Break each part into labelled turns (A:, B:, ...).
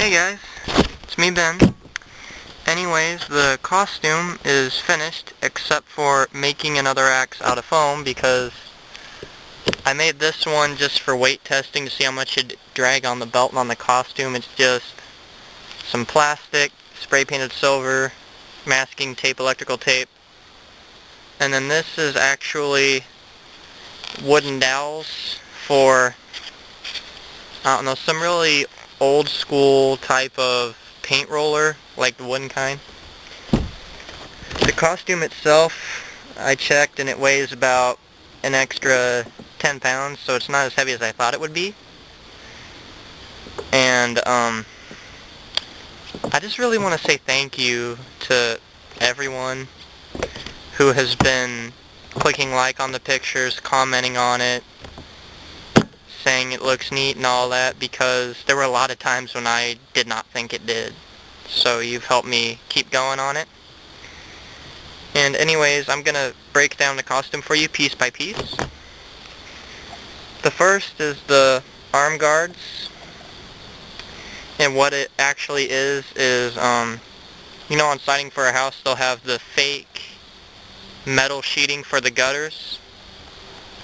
A: Hey guys, it's me Ben. Anyways, the costume is finished except for making another axe out of foam because I made this one just for weight testing to see how much it'd drag on the belt and on the costume. It's just some plastic, spray painted silver, masking tape, electrical tape. And then this is actually wooden dowels for, I don't know, some really old school type of paint roller, like the wooden kind. The costume itself, I checked and it weighs about an extra 10 pounds, so it's not as heavy as I thought it would be. And I just really want to say thank you to everyone who has been clicking like on the pictures, commenting on it, saying it looks neat and all that, because there were a lot of times when I did not think it did. So you've helped me keep going on it. And anyways, I'm going to break down the costume for you piece by piece. The first is the arm guards. And what it actually is, you know, on siding for a house they'll have the fake metal sheeting for the gutters.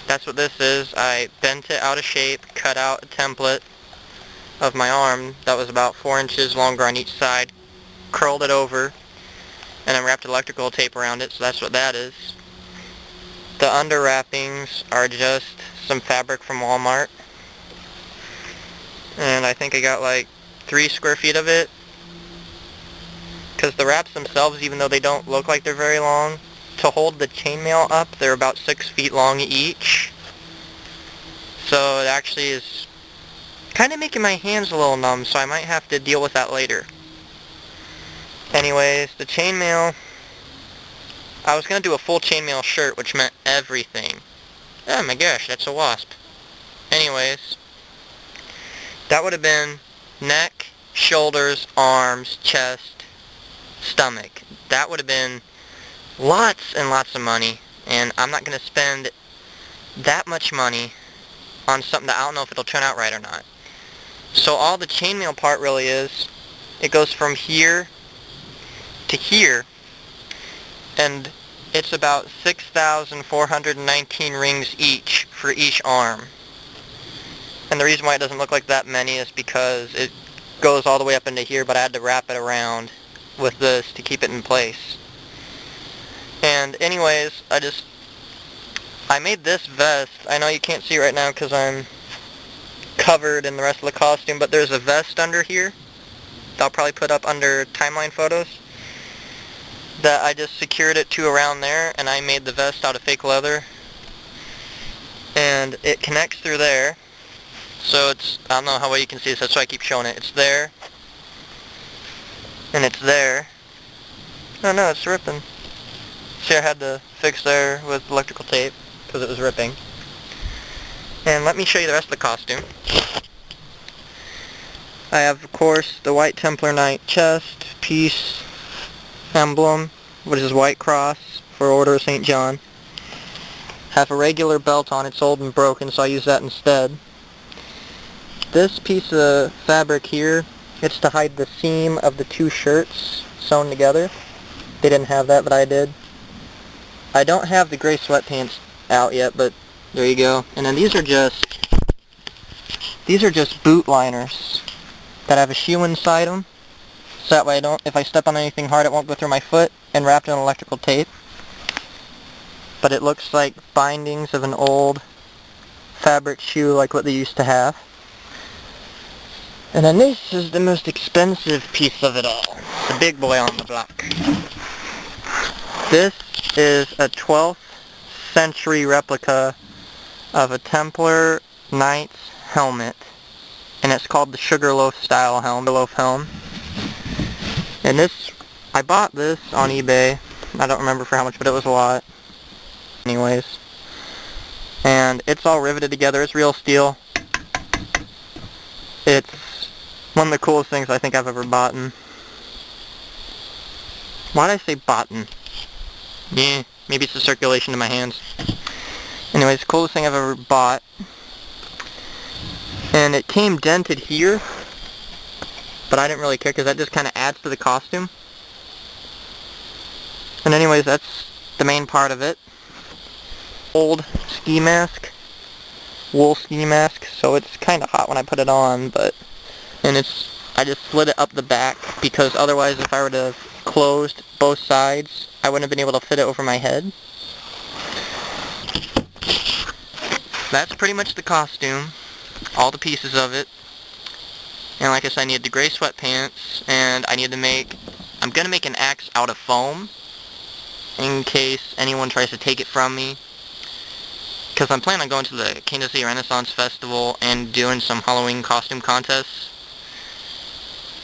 A: That's what this is. I bent it out of shape, cut out a template of my arm that was about 4 inches longer on each side, curled it over, and then wrapped electrical tape around it, so that's what that is. The under wrappings are just some fabric from Walmart, and I think I got like 3 square feet of it, because the wraps themselves, even though they don't look like they're very long, to hold the chainmail up, they're about 6 feet long each. So it actually is kind of making my hands a little numb, so I might have to deal with that later. Anyways, the chainmail, I was going to do a full chainmail shirt, which meant everything. Oh my gosh, that's a wasp. Anyways, that would have been neck, shoulders, arms, chest, stomach. That would have been lots and lots of money, and I'm not going to spend that much money on something that I don't know if it'll turn out right or not. So all the chainmail part really is, it goes from here to here, and it's about 6,419 rings each for each arm. And the reason why it doesn't look like that many is because it goes all the way up into here, but I had to wrap it around with this to keep it in place. And anyways, I made this vest. I know you can't see right now because I'm covered in the rest of the costume, but there's a vest under here that I'll probably put up under timeline photos that I just secured it to around there, and I made the vest out of fake leather. And it connects through there. So it's, I don't know how well you can see this, that's why I keep showing it. It's there. And it's there. Oh no, it's ripping. See, I had to fix there with electrical tape because it was ripping. And let me show you the rest of the costume. I have, of course, the white Templar Knight chest piece emblem, which is white cross for Order of St. John. Have a regular belt on. It's old and broken, so I use that instead. This piece of fabric here, it's to hide the seam of the 2 shirts sewn together. They didn't have that, but I did. I don't have the gray sweatpants out yet, but there you go. And then these are just boot liners that have a shoe inside them, so that way if I step on anything hard, it won't go through my foot, and wrapped in electrical tape. But it looks like bindings of an old fabric shoe like what they used to have. And then this is the most expensive piece of it all, the big boy on the block. This is a 12th century replica of a Templar Knight's helmet, and it's called the Sugarloaf style helm. And this, I bought this on eBay. I don't remember for how much, but it was a lot. Anyways, and it's all riveted together. It's real steel. It's one of the coolest things I think I've ever bought. Why did I say bought? Yeah, maybe it's the circulation in my hands. Anyways, coolest thing I've ever bought. And it came dented here, but I didn't really care because that just kind of adds to the costume. And anyways, that's the main part of it. Old ski mask, wool ski mask, so it's kind of hot when I put it on, and I just slid it up the back because otherwise if I were to have closed both sides, I wouldn't have been able to fit it over my head. That's pretty much the costume, all the pieces of it. And like I said, I need the gray sweatpants, and I'm gonna make an axe out of foam in case anyone tries to take it from me. Because I'm planning on going to the Kansas City Renaissance Festival and doing some Halloween costume contests.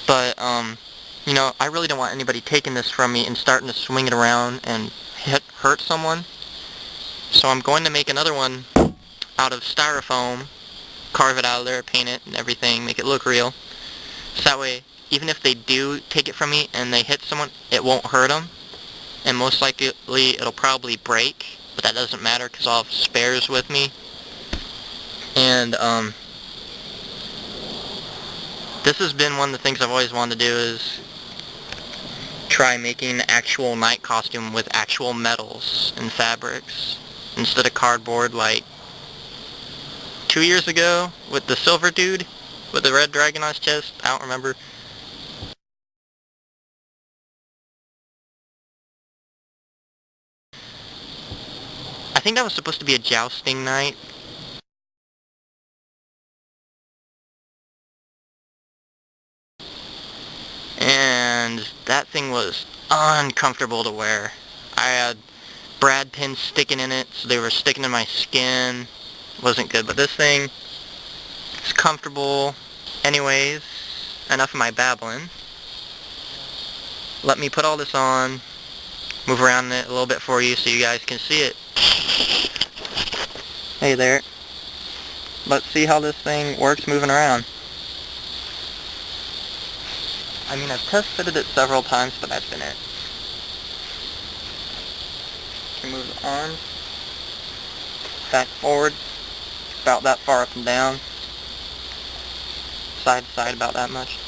A: But, you know, I really don't want anybody taking this from me and starting to swing it around and hurt someone. So I'm going to make another one out of styrofoam, carve it out of there, paint it and everything, make it look real. So that way, even if they do take it from me and they hit someone, it won't hurt them. And most likely, it'll probably break. But that doesn't matter because I'll have spares with me. And, this has been one of the things I've always wanted to do is try making an actual knight costume with actual metals and fabrics instead of cardboard like 2 years ago with the silver dude with the red dragon on his chest. I don't remember. I think that was supposed to be a jousting knight. And that thing was uncomfortable to wear. I had brad pins sticking in it, so they were sticking in my skin. Wasn't good, but this thing is comfortable. Anyways, enough of my babbling. Let me put all this on, move around it a little bit for you so you guys can see it. Hey there. Let's see how this thing works moving around. I mean, I've test fitted it several times, but that's been it. Move the arms back, forward, about that far up and down, side to side about that much.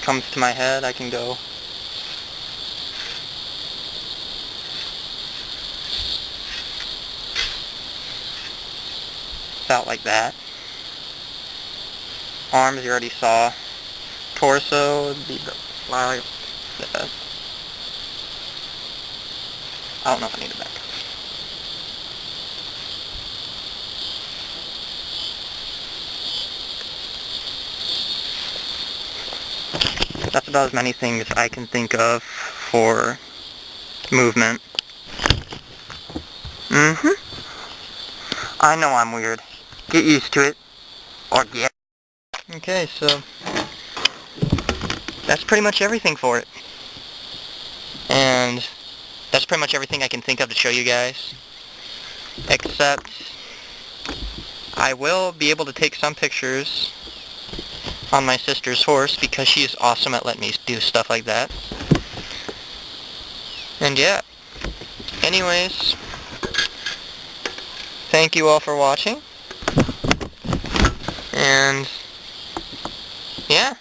A: Comes to my head, I can go about like that. Arms you already saw. Torso would be like that. I don't know if I need a back. That's about as many things I can think of for movement. I know I'm weird. Get used to it. Or get. Okay, so that's pretty much everything for it. And that's pretty much everything I can think of to show you guys. Except I will be able to take some pictures on my sister's horse because she's awesome at letting me do stuff like that. And yeah. Anyways, thank you all for watching. And yeah.